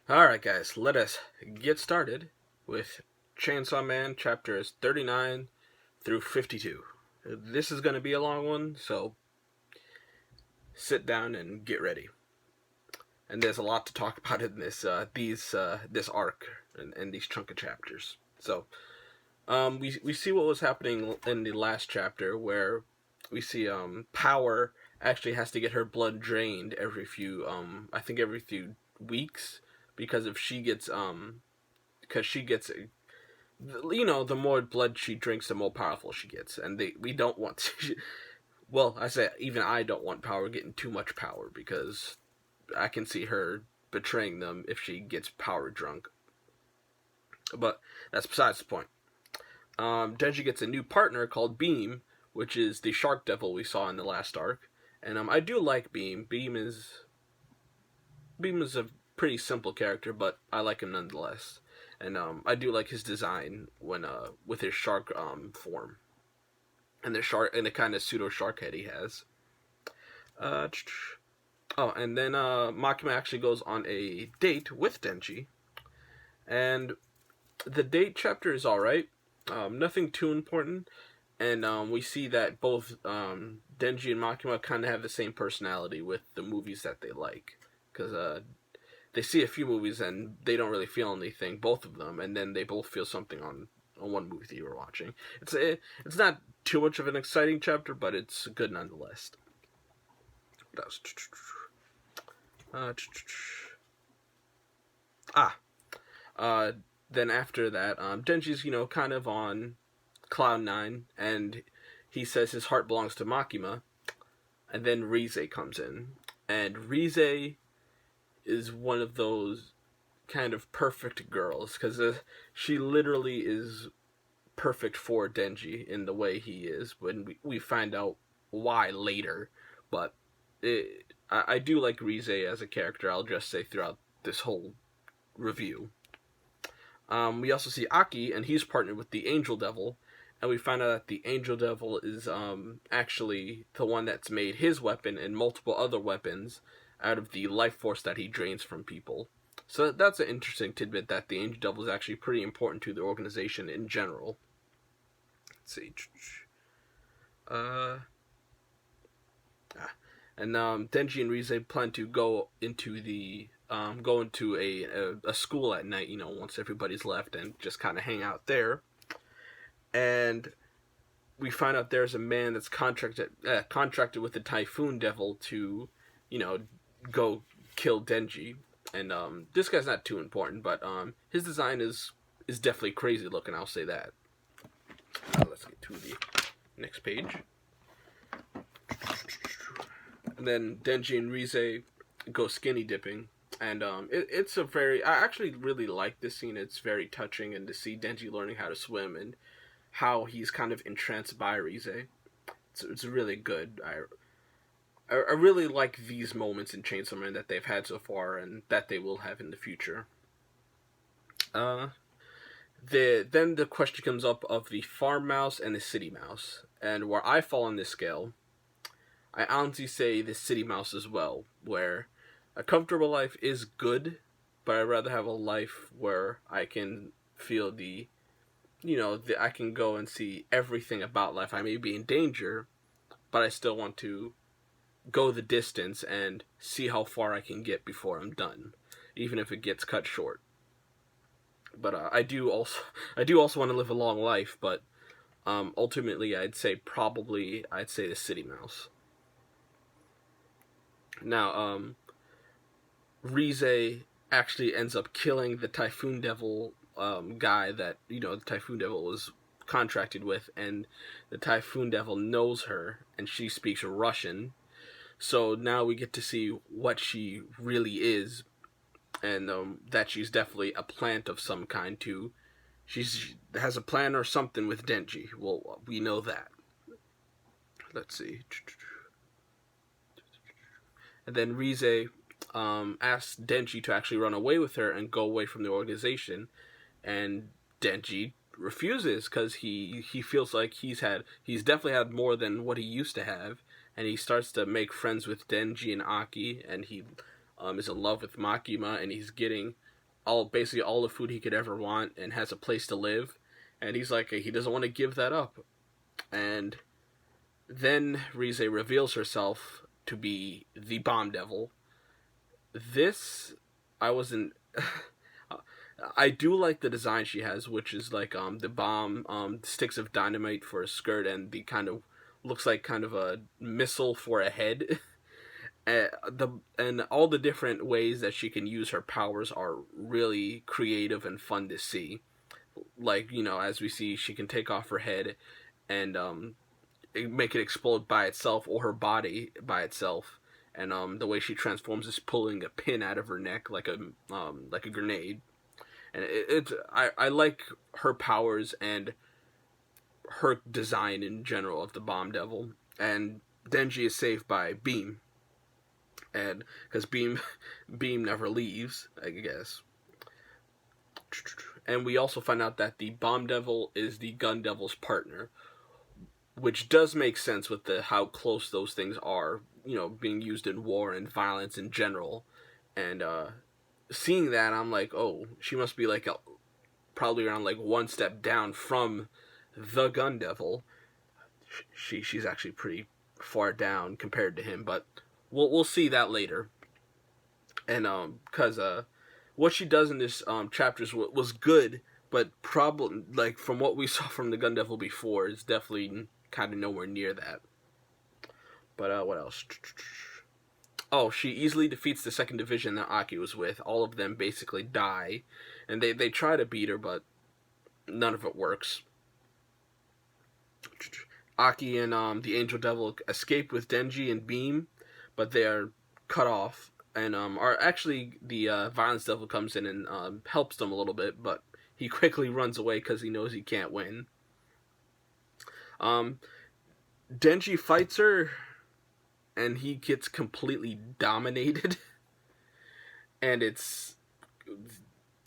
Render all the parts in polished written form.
Alright, guys, let us get started with Chainsaw Man chapters 39 through 52. This is going to be a long one, so sit down and get ready. And there's a lot to talk about in this this arc and these chunk of chapters. So, we see what was happening in the last chapter, where we see Power actually has to get her blood drained every few every few weeks, because if she gets because she gets the more blood she drinks, the more powerful she gets, and we don't want to, well, I say even I don't want Power getting too much power, because I can see her betraying them if she gets power drunk. But that's besides the point. Denji gets a new partner called Beam, which is the shark devil we saw in the last arc, and I do like Beam. Beam is a pretty simple character, but I like him nonetheless. And I do like his design when with his shark form and the kind of pseudo shark head he has. And then Makima actually goes on a date with Denji, and the date chapter is all right. Nothing too important, and we see that both Denji and Makima kind of have the same personality with the movies that they like, because they see a few movies and they don't really feel anything, both of them, and then they both feel something on one movie that you were watching. It's not too much of an exciting chapter, but it's good nonetheless. What else? Then after that, Denji's kind of on cloud nine, and he says his heart belongs to Makima, and then Rize comes in, and Rize is one of those kind of perfect girls, because she literally is perfect for Denji in the way he is, when we find out why later. But I do like Rize as a character, I'll just say, throughout this whole review. We also see Aki, and he's partnered with the Angel Devil, and we find out that the Angel Devil is actually the one that's made his weapon and multiple other weapons out of the life force that he drains from people. So that's an interesting tidbit, that the Angel Devil is actually pretty important to the organization in general. Let's see. And Denji and Rize plan to go into a school at night, once everybody's left, and just kind of hang out there. And we find out there's a man that's contracted with the Typhoon Devil to, go kill Denji. And this guy's not too important, but his design is definitely crazy looking, I'll say that. Let's get to the next page. And then Denji and Rize go skinny dipping, and it's a very, I actually really like this scene. It's very touching, and to see Denji learning how to swim and how he's kind of entranced by Rize, it's really good. I really like these moments in Chainsaw Man that they've had so far, and that they will have in the future. Then the question comes up of the farm mouse and the city mouse, and where I fall on this scale, I honestly say the city mouse as well, where a comfortable life is good, but I'd rather have a life where I can feel I can go and see everything about life. I may be in danger, but I still want to go the distance and see how far I can get before I'm done, even if it gets cut short. But I do also want to live a long life, but ultimately I'd say the city mouse. Now, Rize actually ends up killing the Typhoon Devil guy that, the Typhoon Devil was contracted with, and the Typhoon Devil knows her, and she speaks Russian. So now we get to see what she really is, and that she's definitely a plant of some kind too. She has a plan or something with Denji. Well, we know that. Let's see. And then Rize asks Denji to actually run away with her and go away from the organization, and Denji refuses, because he feels like he's definitely had more than what he used to have, and he starts to make friends with Denji and Aki, and he is in love with Makima, and he's getting basically all the food he could ever want and has a place to live, and he's like he doesn't want to give that up. And then Rize reveals herself to be the Bomb Devil. This I wasn't. I do like the design she has, which is like the bomb sticks of dynamite for a skirt and the kind of looks like kind of a missile for a head. And all the different ways that she can use her powers are really creative and fun to see. Like, as we see, she can take off her head and make it explode by itself, or her body by itself. And the way she transforms is pulling a pin out of her neck like a grenade. And I like her powers and her design in general of the Bomb Devil. And Denji is saved by Beam, and because Beam never leaves, I guess. And we also find out that the Bomb Devil is the Gun Devil's partner, which does make sense with how close those things are, being used in war and violence in general. And seeing that, I'm like, oh, she must be like probably around like one step down from the Gun Devil. She's actually pretty far down compared to him, but we'll see that later. And because what she does in this chapters was good, but probably like from what we saw from the Gun Devil before, it's definitely kind of nowhere near that. But what else? Oh, she easily defeats the second division that Aki was with. All of them basically die. And they try to beat her, but none of it works. Aki and the Angel Devil escape with Denji and Beam, but they are cut off. And are actually the Violence Devil comes in and helps them a little bit, but he quickly runs away because he knows he can't win. Denji fights her, and he gets completely dominated. And it's,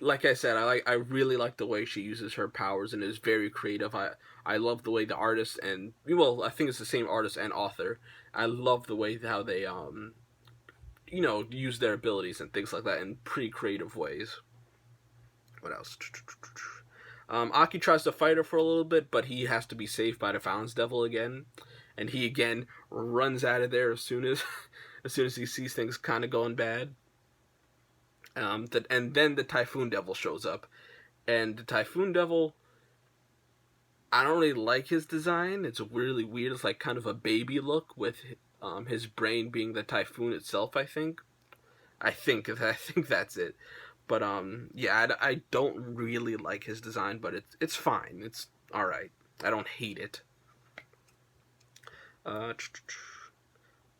like I said, I really like the way she uses her powers and is very creative. I love the way the artist and, well, I think it's the same artist and author. I love the way how they use their abilities and things like that in pretty creative ways. What else? Aki tries to fight her for a little bit, but he has to be saved by the Violence Devil again. And he again runs out of there as soon as he sees things kind of going bad. And then the Typhoon Devil shows up. And the Typhoon Devil, I don't really like his design. It's really weird. It's like kind of a baby look with his brain being the typhoon itself, I think. I think that's it. But yeah, I don't really like his design, but it's fine. It's all right. I don't hate it.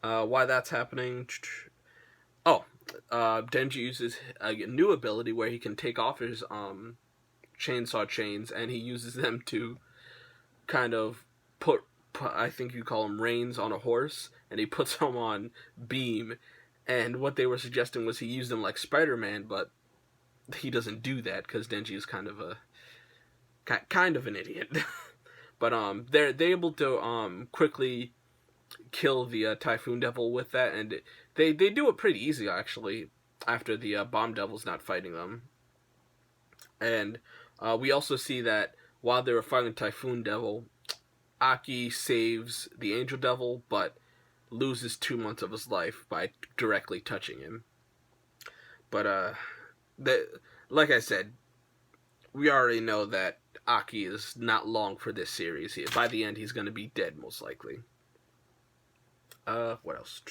Why that's happening? Oh, Denji uses a new ability where he can take off his chainsaw chains, and he uses them to kind of put I think you call them reins on a horse, and he puts them on Beam. And what they were suggesting was he used them like Spider-Man, but he doesn't do that because Denji is kind of an idiot. But they're able to quickly kill the Typhoon Devil with that, and they do it pretty easy actually after the Bomb Devil's not fighting them. And we also see that while they were fighting Typhoon Devil, Aki saves the Angel Devil, but loses 2 months of his life by directly touching him. But like I said, we already know that Aki is not long for this series. By the end, he's going to be dead, most likely. What else?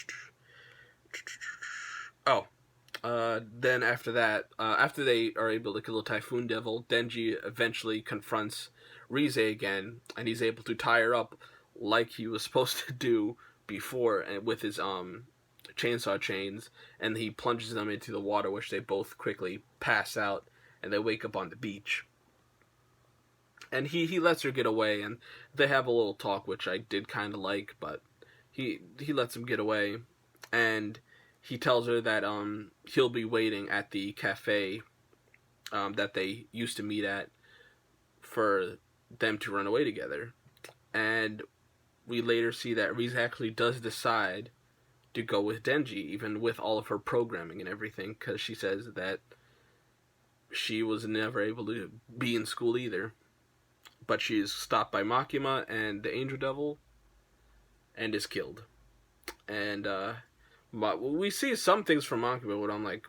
Oh, then after that, after they are able to kill the Typhoon Devil, Denji eventually confronts Rize again, and he's able to tie her up like he was supposed to do before, and with his chainsaw chains, and he plunges them into the water, which they both quickly pass out, and they wake up on the beach. And he lets her get away, and they have a little talk, which I did kind of like, but he lets him get away, and he tells her that he'll be waiting at the cafe that they used to meet at for them to run away together. And we later see that Rize actually does decide to go with Denji, even with all of her programming and everything, because she says that she was never able to be in school either. But she's stopped by Makima and the Angel Devil and is killed. And but we see some things from Makima, but I'm like,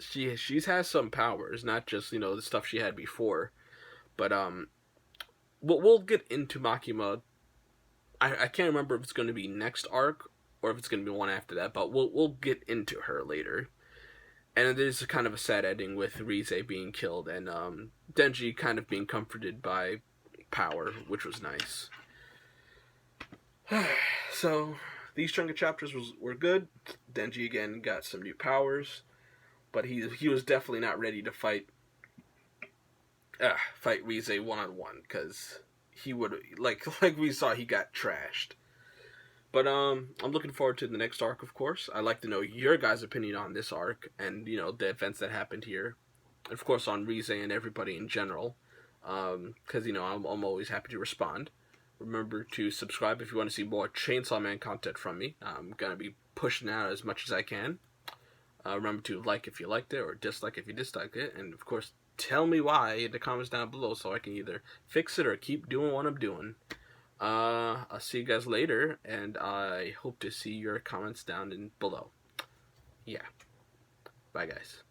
she's has some powers, not just the stuff she had before. But we'll get into Makima. I can't remember if it's going to be next arc or if it's going to be one after that, but we'll get into her later. And there's kind of a sad ending with Rize being killed and Denji kind of being comforted by power, which was nice. So these chunk of chapters were good. Denji again got some new powers, but he was definitely not ready to fight Rize one-on-one, because he would like we saw, he got trashed. But I'm looking forward to the next arc, of course. I'd like to know your guys' opinion on this arc and the events that happened here, and of course on Rize and everybody in general, because I'm always happy to respond. Remember to subscribe if you want to see more Chainsaw Man content from me. I'm gonna be pushing out as much as I can. Remember to like if you liked it, or dislike if you disliked it, and of course tell me why in the comments down below so I can either fix it or keep doing what I'm doing. I'll see you guys later, and I hope to see your comments down below. Yeah. Bye, guys.